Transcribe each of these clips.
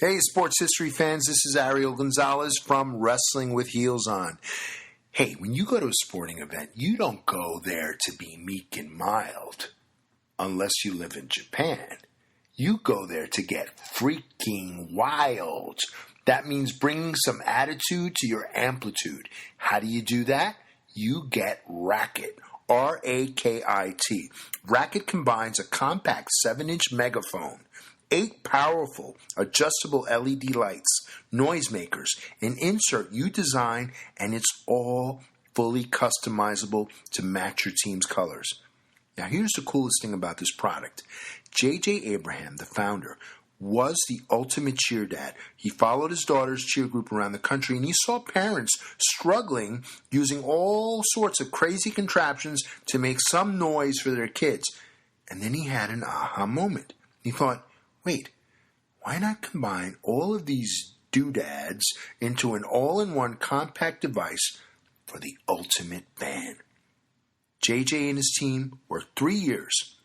Hey, sports history fans, this is Ariel Gonzalez from Wrestling with Heels On. Hey, when you go to a sporting event, you don't go there to be meek and mild, unless you live in Japan. You go there to get freaking wild. That means bringing some attitude to your amplitude. How do you do that? You get Racket. R-A-K-I-T. Racket combines a compact 7-inch megaphone, 8 powerful adjustable LED lights, noisemakers, an insert you design, and it's all fully customizable to match your team's colors. Now here's the coolest thing about this product. J.J. Abraham, the founder, was the ultimate cheer dad. He followed his daughter's cheer group around the country, and he saw parents struggling using all sorts of crazy contraptions to make some noise for their kids. And then he had an aha moment. He thought, wait, why not combine all of these doodads into an all-in-one compact device for the ultimate fan? JJ and his team worked 3 years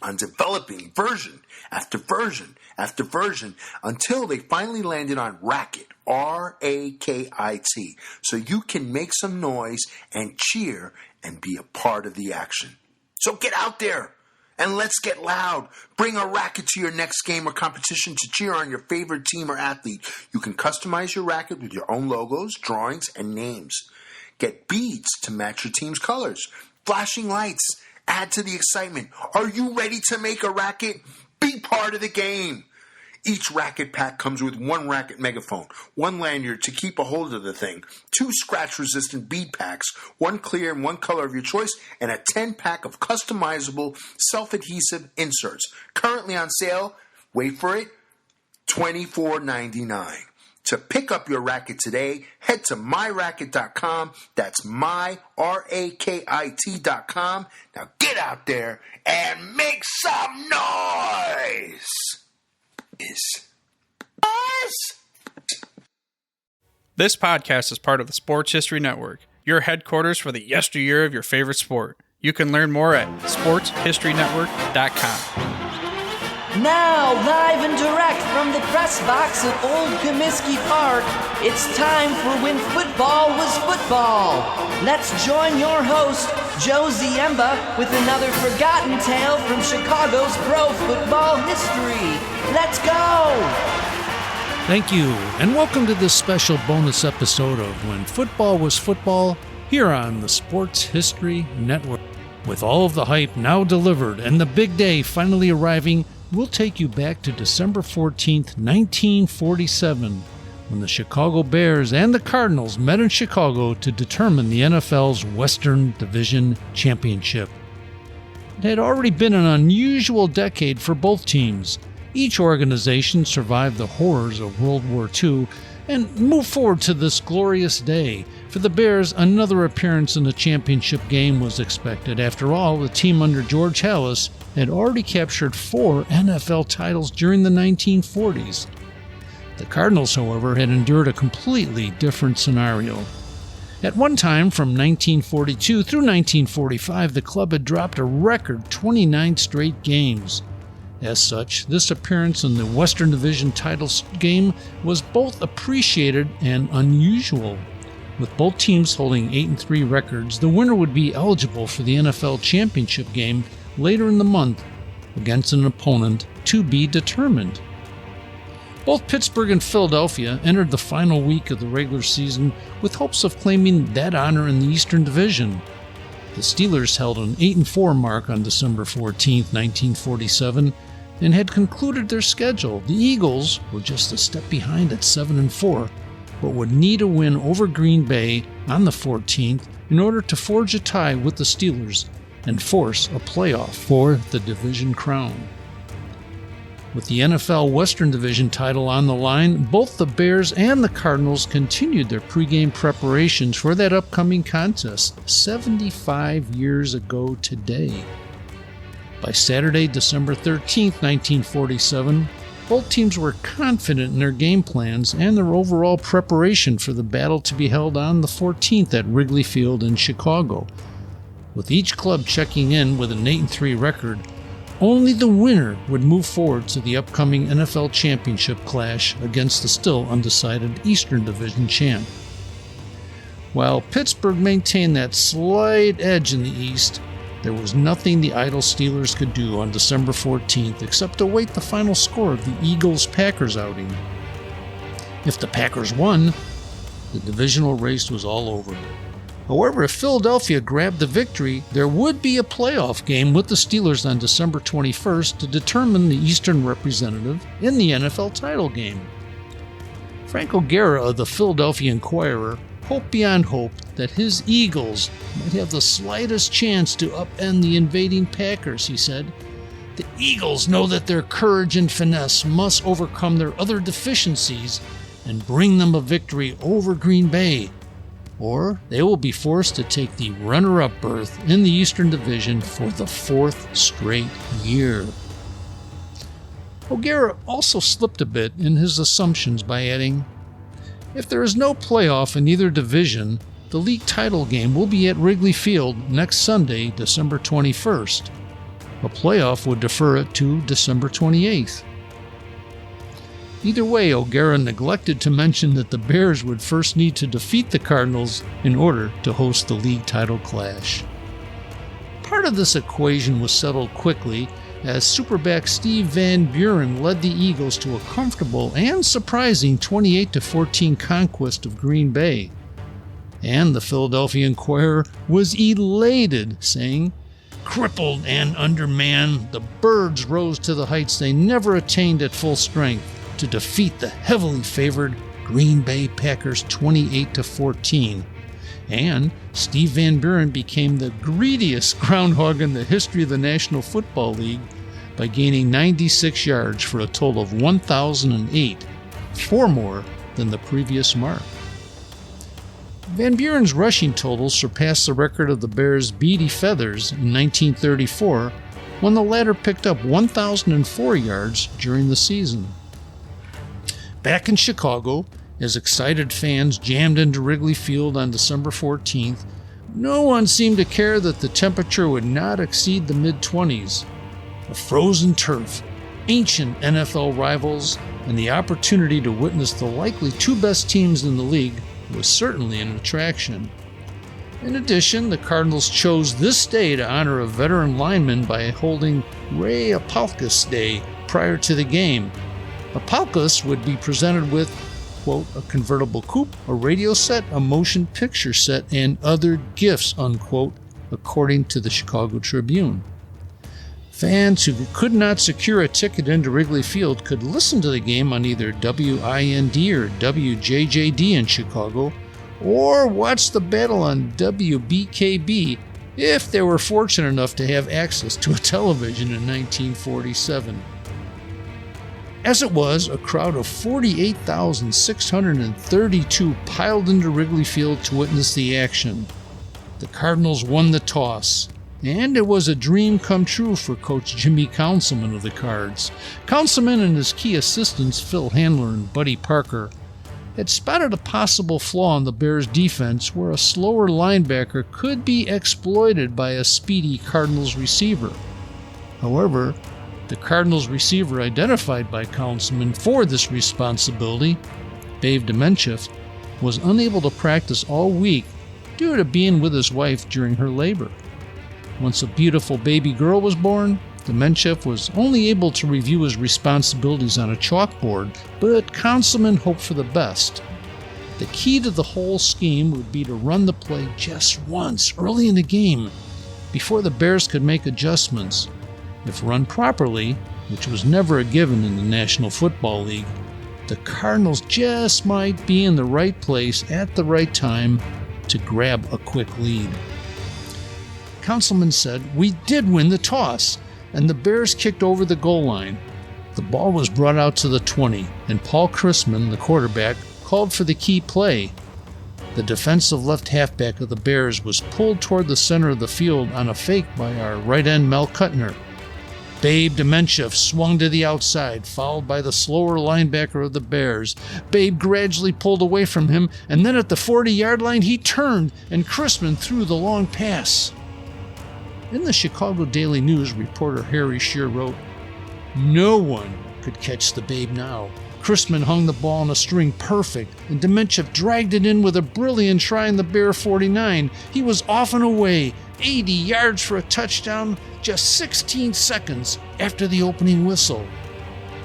on developing version after version after version until they finally landed on Racket, R-A-K-I-T, so you can make some noise and cheer and be a part of the action. So get out there and let's get loud. Bring a racket to your next game or competition to cheer on your favorite team or athlete. You can customize your racket with your own logos, drawings, and names. Get beads to match your team's colors. Flashing lights add to the excitement. Are you ready to make a racket? Be part of the game. Each racket pack comes with 1 racket megaphone, 1 lanyard to keep a hold of the thing, 2 scratch-resistant bead packs, 1 clear and 1 color of your choice, and a 10-pack of customizable self-adhesive inserts. Currently on sale, wait for it, $24.99. To pick up your racket today, head to myracket.com. That's myraket.com. Now get out there and make some noise. This podcast is part of the Sports History Network, your headquarters for the yesteryear of your favorite sport. You can learn more at sportshistorynetwork.com. Now, live and direct from the press box at Old Comiskey Park, it's time for When Football Was Football. Let's join your host, Joe Ziemba, with another forgotten tale from Chicago's pro football history. Let's go! Thank you, and welcome to this special bonus episode of When Football Was Football here on the Sports History Network. With all of the hype now delivered and the big day finally arriving, we'll take you back to December 14th, 1947, when the Chicago Bears and the Cardinals met in Chicago to determine the NFL's Western Division Championship. It had already been an unusual decade for both teams. Each organization survived the horrors of World War II and moved forward to this glorious day. For the Bears, another appearance in the championship game was expected. After all, the team under George Halas had already captured 4 NFL titles during the 1940s. The Cardinals, however, had endured a completely different scenario. At one time, from 1942 through 1945, the club had dropped a record 29 straight games. As such, this appearance in the Western Division title game was both appreciated and unusual. With both teams holding 8-3 records, the winner would be eligible for the NFL championship game later in the month against an opponent to be determined. Both Pittsburgh and Philadelphia entered the final week of the regular season with hopes of claiming that honor in the Eastern Division. The Steelers held an 8-4 mark on December 14, 1947, and had concluded their schedule. The Eagles were just a step behind at 7-4, but would need a win over Green Bay on the 14th in order to forge a tie with the Steelers and force a playoff for the division crown. With the NFL Western Division title on the line, both the Bears and the Cardinals continued their pregame preparations for that upcoming contest 75 years ago today. By Saturday, December 13, 1947, both teams were confident in their game plans and their overall preparation for the battle to be held on the 14th at Wrigley Field in Chicago. With each club checking in with an 8-3 record, only the winner would move forward to the upcoming NFL Championship clash against the still undecided Eastern Division champ. While Pittsburgh maintained that slight edge in the East, there was nothing the idle Steelers could do on December 14th except await the final score of the Eagles-Packers outing. If the Packers won, the divisional race was all over. However, if Philadelphia grabbed the victory, there would be a playoff game with the Steelers on December 21st to determine the Eastern representative in the NFL title game. Frank O'Gara of the Philadelphia Inquirer hoped beyond hope that his Eagles might have the slightest chance to upend the invading Packers, he said. The Eagles know that their courage and finesse must overcome their other deficiencies and bring them a victory over Green Bay, or they will be forced to take the runner-up berth in the Eastern Division for the fourth straight year. O'Gara also slipped a bit in his assumptions by adding, if there is no playoff in either division, the league title game will be at Wrigley Field next Sunday, December 21st. A playoff would defer it to December 28th. Either way, O'Gara neglected to mention that the Bears would first need to defeat the Cardinals in order to host the league title clash. Part of this equation was settled quickly as Superback Steve Van Buren led the Eagles to a comfortable and surprising 28-14 conquest of Green Bay. And the Philadelphia Inquirer was elated, saying, crippled and undermanned, the Birds rose to the heights they never attained at full strength to defeat the heavily favored Green Bay Packers 28-14. And Steve Van Buren became the greediest groundhog in the history of the National Football League by gaining 96 yards for a total of 1,008, 4 more than the previous mark. Van Buren's rushing totals surpassed the record of the Bears' Beady Feathers in 1934, when the latter picked up 1,004 yards during the season. Back in Chicago, as excited fans jammed into Wrigley Field on December 14th, no one seemed to care that the temperature would not exceed the mid-20s. A frozen turf, ancient NFL rivals, and the opportunity to witness the likely 2 best teams in the league was certainly an attraction. In addition, the Cardinals chose this day to honor a veteran lineman by holding Ray Apalkas Day prior to the game. Apalkas would be presented with, quote, a convertible coupe, a radio set, a motion picture set, and other gifts, unquote, according to the Chicago Tribune. Fans who could not secure a ticket into Wrigley Field could listen to the game on either WIND or WJJD in Chicago, or watch the battle on WBKB if they were fortunate enough to have access to a television in 1947. As it was, a crowd of 48,632 piled into Wrigley Field to witness the action. The Cardinals won the toss, and it was a dream come true for Coach Jimmy Councilman of the Cards. Councilman and his key assistants, Phil Handler and Buddy Parker, had spotted a possible flaw in the Bears' defense where a slower linebacker could be exploited by a speedy Cardinals receiver. However, the Cardinals receiver identified by Councilman for this responsibility, Babe Demenchev, was unable to practice all week due to being with his wife during her labor. Once a beautiful baby girl was born, Demenchev was only able to review his responsibilities on a chalkboard, but Councilman hoped for the best. The key to the whole scheme would be to run the play just once early in the game before the Bears could make adjustments. If run properly, which was never a given in the National Football League, the Cardinals just might be in the right place at the right time to grab a quick lead. Councilman said, "We did win the toss, and the Bears kicked over the goal line. The ball was brought out to the 20, and Paul Chrisman, the quarterback, called for the key play. The defensive left halfback of the Bears was pulled toward the center of the field on a fake by our right end Mel Kuttner. Babe Demenchev swung to the outside, followed by the slower linebacker of the Bears. Babe gradually pulled away from him, and then at the 40-yard line, he turned, and Chrisman threw the long pass. In the Chicago Daily News, reporter Harry Shearer wrote, "No one could catch the Babe now. Chrisman hung the ball on a string perfect, and Demenchev dragged it in with a brilliant try in the Bear 49. He was off and away, 80 yards for a touchdown, just 16 seconds after the opening whistle."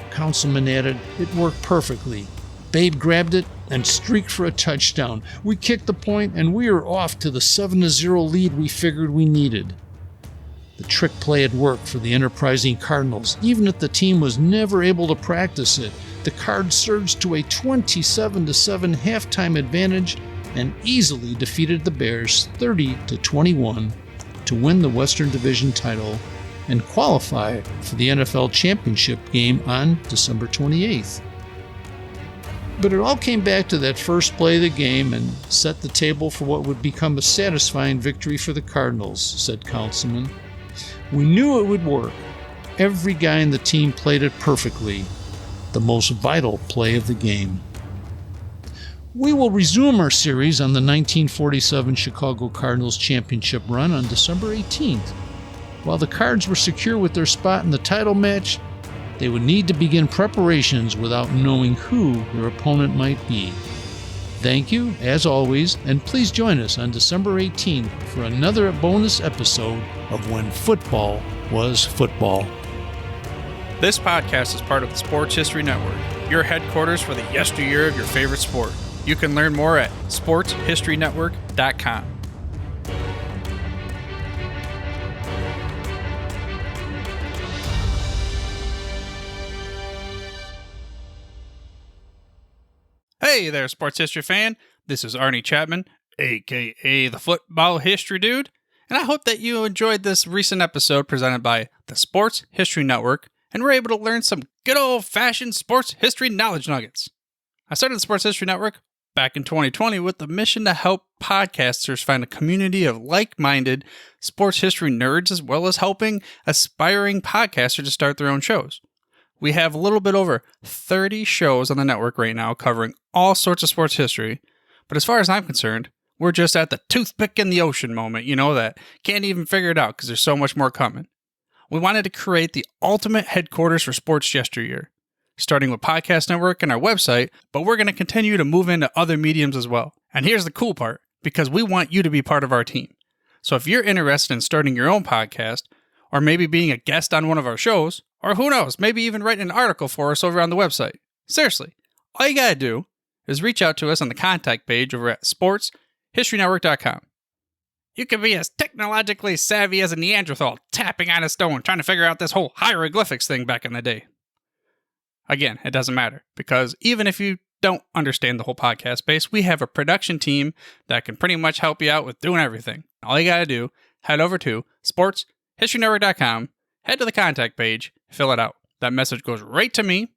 Councilman added, "It worked perfectly. Babe grabbed it and streaked for a touchdown. We kicked the point, and we were off to the 7-0 lead we figured we needed." The trick play had worked for the enterprising Cardinals, even if the team was never able to practice it. The Cards surged to a 27-7 halftime advantage and easily defeated the Bears 30-21 to win the Western Division title and qualify for the NFL Championship game on December 28th. But it all came back to that first play of the game and set the table for what would become a satisfying victory for the Cardinals, said Councilman. "We knew it would work. Every guy in the team played it perfectly. The most vital play of the game." We will resume our series on the 1947 Chicago Cardinals championship run on December 18th. While the Cards were secure with their spot in the title match, they would need to begin preparations without knowing who their opponent might be. Thank you, as always, and please join us on December 18th for another bonus episode of When Football Was Football. This podcast is part of the Sports History Network, your headquarters for the yesteryear of your favorite sport. You can learn more at sportshistorynetwork.com. Hey there, sports history fan. This is Arnie Chapman, aka the Football History Dude, and I hope that you enjoyed this recent episode presented by the Sports History Network and were able to learn some good old-fashioned sports history knowledge nuggets. I started the Sports History Network back in 2020 with the mission to help podcasters find a community of like-minded sports history nerds, as well as helping aspiring podcasters to start their own shows. We have a little bit over 30 shows on the network right now covering all sorts of sports history, but as far as I'm concerned, we're just at the toothpick in the ocean moment, that can't even figure it out because there's so much more coming. We wanted to create the ultimate headquarters for sports yesteryear, starting with Podcast Network and our website, but we're going to continue to move into other mediums as well. And here's the cool part, because we want you to be part of our team. So if you're interested in starting your own podcast, or maybe being a guest on one of our shows, or who knows, maybe even writing an article for us over on the website. Seriously, all you gotta do is reach out to us on the contact page over at sportshistorynetwork.com. You can be as technologically savvy as a Neanderthal tapping on a stone trying to figure out this whole hieroglyphics thing back in the day. Again, it doesn't matter, because even if you don't understand the whole podcast space, we have a production team that can pretty much help you out with doing everything. All you gotta do, head over to sportshistorynetwork.com, head to the contact page, fill it out. That message goes right to me,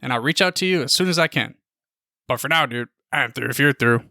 and I'll reach out to you as soon as I can. But for now, dude, I'm through if you're through.